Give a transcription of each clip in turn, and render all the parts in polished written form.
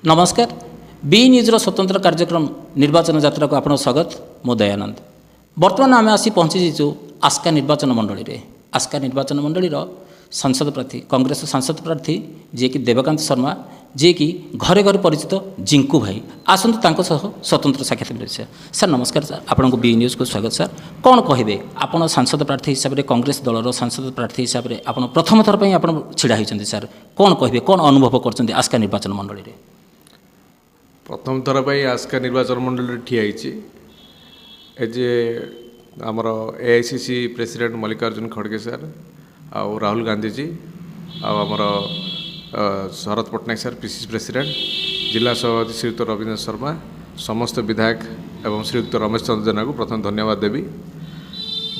नमस्कार बी न्यूज़र स्वतंत्र कार्यक्रम निर्वाचन यात्रा को आपन स्वागत मो दयानंद। बर्तमान आम आसी पहुँचीचु आस्का निर्वाचन मंडली रे। आस्का निर्वाचन मंडली सांसद प्रार्थी कांग्रेस सांसद प्रार्थी जी कि देवकांत शर्मा जी कि घरे घरे परिचित जिंकू भाई आसतु तांको सह स्वतंत्र साक्षात विषय। सर नमस्कार सर, आपन को बी न्यूज को स्वागत। सर कौन कहे आपन सांसद प्रार्थी हिसाब से कांग्रेस दलर सांसद प्रार्थी हिसाब से आपन प्रथम थर पर आप छिड़ा होती सर कौन कहे कौन अनुभव कर आस्का निर्वाचन मंडली रे? प्रथम थर पर आस्का निर्वाचन मंडल ठिया एजे आमर एआईसीसी प्रेसिडेंट मल्लिकार्जुन खड़गे सर आउ राहुल गांधी जी आमर शरद पट्टनायक सर पीसीसी प्रेसिडेंट जिला सभापति श्रीयुक्त रविंद्र शर्मा समस्त विधायक एवं श्रीयुक्त रमेश चंद्र जेना को प्रथम धन्यवाद देवी।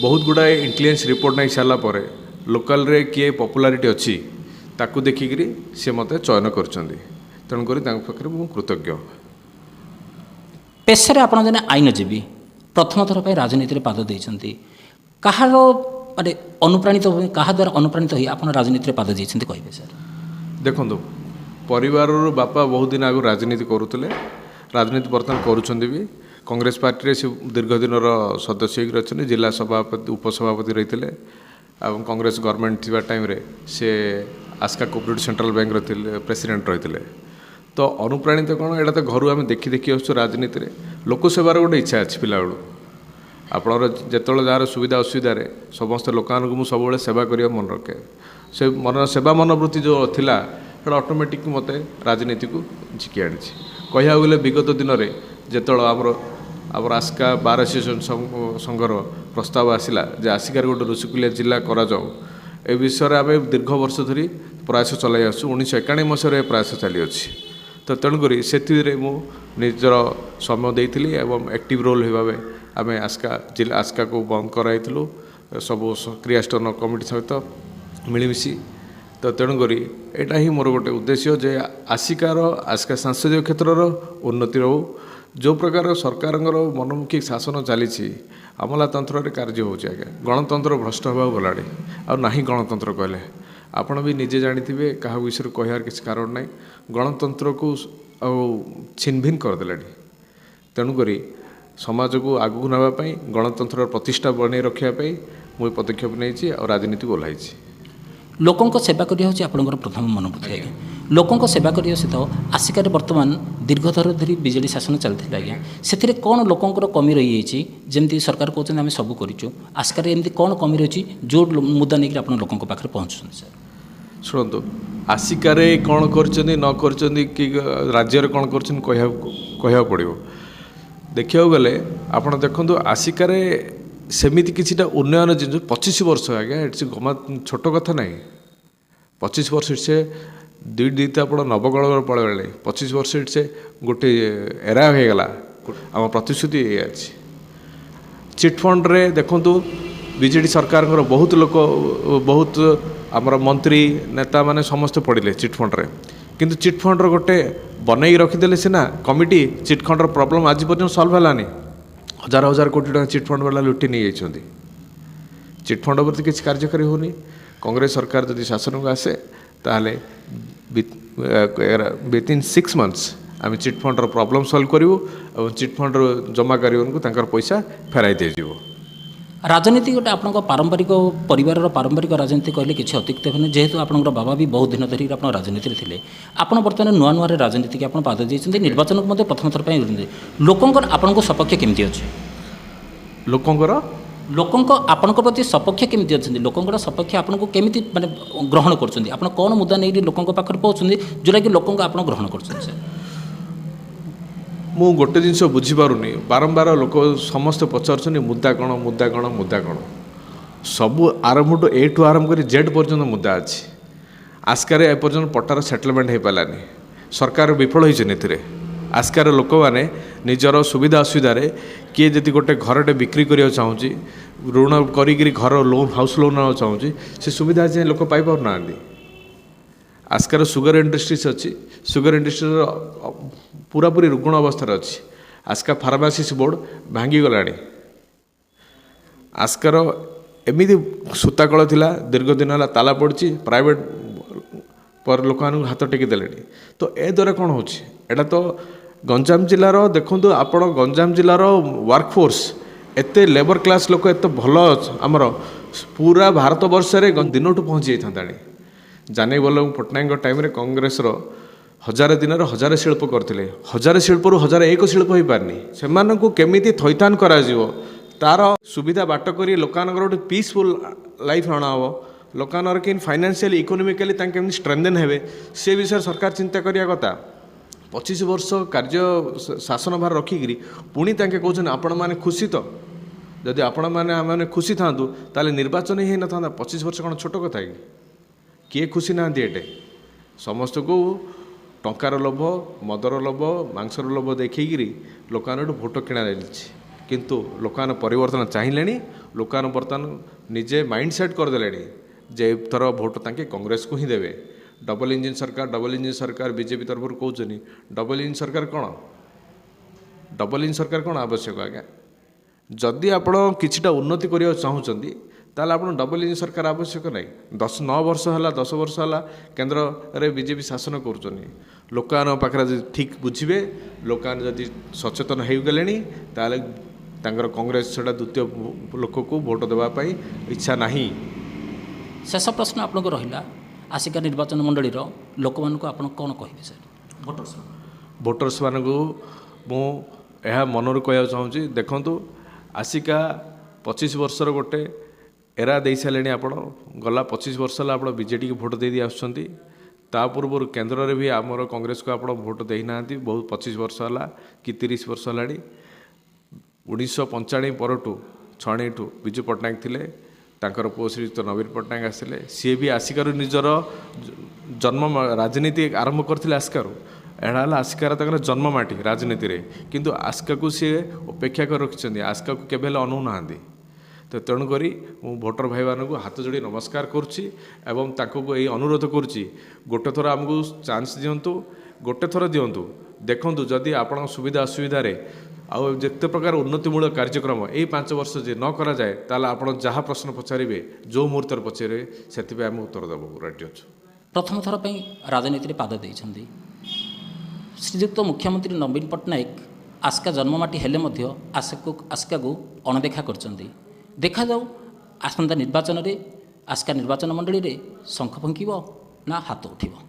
बहुत गुड़ाए इंटेलिजेंस रिपोर्ट नहीं सारापर लोकल रे किए पॉपुलारिटी अच्छी ताकू देखिकी सी मत चयन कर तेणुक मुझे कृतज्ञ। पेशारे आप जन आईनजीवी प्रथम थर पर राजनीति में पाद देते कहार माने अनुप्राणित क्या द्वारा अनुप्राणित हो आप राजनीति में पाद देते कहे सर? देखो परिवार बापा बहुत दिन आगु राजनीति करुले राजनीति बर्तमान करुँच भी कांग्रेस पार्टी से दीर्घ दिन सदस्य होकर जिला सभापति उपसभापति रही थे कांग्रेस गवर्नमेंट थी टाइम रे से Aska cooperative central bank president रही थे। तो अनुप्राणित कौन एटा तो घर आम देखी देखी आसु राजनीति में लोक सेवार गोटे इच्छा अच्छी पिला बेलू आपणर जिते जार सुविधा असुविधा समस्त लोक सब सेवा करने मन रखे से मन सेवा मनोवृत्ति जो थिला ऑटोमेटिक मत राजनीति को झिकी आनी कह गले विगत दिन में जिते आमर आस्का बार एसोसिएशन संघर प्रस्ताव आसला जे आसिकार गोटे ऋषिकुलिया जिला करा ए विषय आम दीर्घ वर्ष धरी प्रयास चलाई आसु 1991 मसीह प्रयास चली अच्छी। तो तेणुक से निजर समय देती एवं एक्टिव रोल भाव आम आस्का जिला आस्का को बंद कराइलु सब क्रियानुष्ठान कमिटी सहित मिलमिशी। तो तेणुक यहाँ ही मोर गोटे उद्देश्य जे आसिकार आस्का सांसदीय क्षेत्र उन्नति रो जो प्रकार सरकार मनमुखी शासन चली अमलातंत्र कार्य होगा गणतंत्र भ्रष्ट होगा गला ना गणतंत्र कहले आपण भी निजे जानी क्या विषय कहार किसी कारण ना गणतंत्र को छिनभिन करदे। तेणुक समाज को आगू नापी गणतंत्र प्रतिष्ठा बन रखापी मुझे पदक्षेप नहीं राजनीति को ओह्लाई। लोकों सेवा करने आपंकर प्रथम मनोवृत्ति आज्ञा लोकों सेवा करने सहित आसिकार बर्तमान दीर्घतर धरी विजेडी शासन चलती आज्ञा से कौन लोकंर कमी रही है जमी सरकार कहते आम सब करूँ आस्कार एमती कौन कमी रही जो मुद्दा नहीं आप लोगों पाखे पहुँचुं सर? शुणु आसिकार कौन कर कि राज्य कौन कर पड़ो देखा गले आप देखो आसिकार सेमिति किसी उन्नयन जिन 25 वर्ष आज्ञा इट्स छोट कथा ना 25 वर्ष से दुईटा आप नवकल पड़े 25 वर्ष से गोटे एरा हो गला आम प्रतिश्रुति अच्छी चिटफंड रे देखु बीजेडी सरकार बहुत लोक बहुत आमर मंत्री नेता माने समस्त पड़े चिटफंड रे किंतु चिटफंड गोटे बनई रखीदे सीना कमिटी चिटफंड प्रॉब्लम आज पर्यटन सल्व है हजार हजार कोटी टका चिटफंड वाला लुटि नहीं जाती चिटफंड प्रति किसी कार्यकारी होनी कांग्रेस सरकार जदि शासन को आसे ताहले विथिन 6 months आम चिटफंड प्रॉब्लम सल्व करूँ और चिटफंड जमाकारी को पैसा फेराई दिज्व। राजनीति गोटे आप पारंपरिक परिवार पारंपरिक राजनीति कहले किसी अतिरिक्त होने जेहेतु आप बाबा भी बहुत दिन धरी आप राजनीति थे आप बर्तमान नुआ नुआ राजनीति की आप पाद देते निर्वाचन को प्रथम थर पर लोकंर आपण सपक्ष केमती अच्छे लोकंर आपण प्रति सपक्ष केमती अच्छे लोकंर सपक्ष आपको केमी माने ग्रहण कर कौन मुद्दा नहीं लोकों पाखे पहुँचते जोटा कि लोक आप ग्रहण कर मु गोटे जिनस बुझीपारुनी बारंबार लोक समस्त पचार मुद्दा कौन मुद्दा कौन मुद्दा कौन सबू आरंभ टू ए टू आरंभ कर जेड पर्यंत मुद्दा अच्छी आस्कार एपर्यंत पट्टार सेटलमेंट हो पारानी सरकार विफल होती आस्कार लोक मैंने निजर सुविधा असुविधा किए जदि गोटे घरटे बिक्री करने चाहूँगी ऋण करी घर लोन हाउस लोन ना चाहूँगी से सुविधा चाहे लोक पाइपर ना आस्कार सुगर इंडस्ट्रीज अच्छी सुगर इंडस्ट्री पूरापूरी रुग्ण अवस्था अच्छी आस्का फार्मासीस बोर्ड भांगी गला आस्कार एमती सूताकल थिला दीर्घ दिन है ताला पड़ी प्राइवेट पर लोक हाथ टेकी देले तो ए द्वारा कौन हो एटा तो गंजाम जिलार देखु आपण गंजाम जिलार वर्कफोर्स एत लेबर क्लास लोक एत भल आमर पूरा भारत वर्ष दिन पहुँची जाता जानी वल्लभ पट्टनायक टाइम कांग्रेस हजार दिन हजार शिल्प करते हजार शिल्प हजार एक शिल्प हो पारनी से केमी थैथान करा तार सुविधा बाट कर लोकानकर गोटे पीसफुल लाइफ अणा हे लोकानर कि फाइनेंशियल इकोनोमिकली केमी स्ट्रेंथन हे से विषय सरकार चिंता करिया कथा 25 वर्ष कार्य शासन भार रखिकी पुणी तांके कहते आपण मैंने खुशी तो जदि आपण मैंने खुशी था ताले निर्वाचन ही न था 25 वर्ष कौन छोट कथा कि किए खुशी ना एटे समस्त को टंकार लोभ मदर लोभ मांसर लोभ देखी लोकान भोट किणा जाइए किंतु लोकान परिवर्तन चाहिए लोकान बर्तमान निजे माइंड सेट करदे जे थर भोट तांके कांग्रेस को ही देवे डबल इंजिन सरकार बीजेपी तरफ कहते डबल इंजिन सरकार कौन आवश्यक आज्ञा जदि आप किछिटा उन्नति करने चाहूँगी ताल आप डबल इंजिन सरकार आवश्यक नहीं 9 वर्ष है 10 वर्ष है केन्द्र रे बीजेपी शासन कर लोकान पाखे ठीक बुझे लोकान जदि सचेतन हो गले ताल कांग्रेस से द्वितीय लोक को भोट देवाई इच्छा नहीं। शेष प्रश्न आपको रहा आसिका निर्वाचन मंडली लोक मान आप कौन कहे सर भोटर्स मान मुझे मनर कह चाहूँगी देखु आसिका 25 वर्षर गोटे एरा दे सारे आप गला 25 वर्ष है आप बीजेडी की भोट दे आसुँच ता पूर्व केन्द्र में भी आमर कांग्रेस को आप भोट देना बहुत 25 वर्ष है कि 30 वर्ष है 1995 परठू छणीठू विजु पट्टनायक थिले तांकर पुओ श्रीयुक्त नवीन पट्टनायक आसिले सी भी आसिकार निजर जन्म राजनीति आरंभ करते आसिकार एड़ा आसिकार तक जन्ममाटी राजनीति रे किंतु आस्का को सी अपेक्षा कर रखिंट आस्का को केवल अनौना तो तेणुक भोटर भाई मानक हाथ जोड़ी नमस्कार करुच्ची एवं अनुरोध करुच्ची गोटे थर आमको चान्स दिंतु गोटे थर दिंतु देखु जदि आप सुविधा असुविधा आउ जिते प्रकार उन्नतिमूलक कार्यक्रम यही 5 वर्ष जे न करा जाए ताला आपण जहाँ प्रश्न पचारे जो मुहूर्त पचारे से आम उत्तर देव रेडी अच्छु। प्रथम थर पर राजनीति पाद देइछन्ति श्रीयुक्त मुख्यमंत्री नवीन पट्टनायक आस्का जन्ममाटी हेले मध्य आस्का को अणदेखा करछन्ति देखा जाऊ आसंता निर्वाचन रे आस्का निर्वाचन मंडली रे शंख फुंकिबो ना हाथ उठिबो।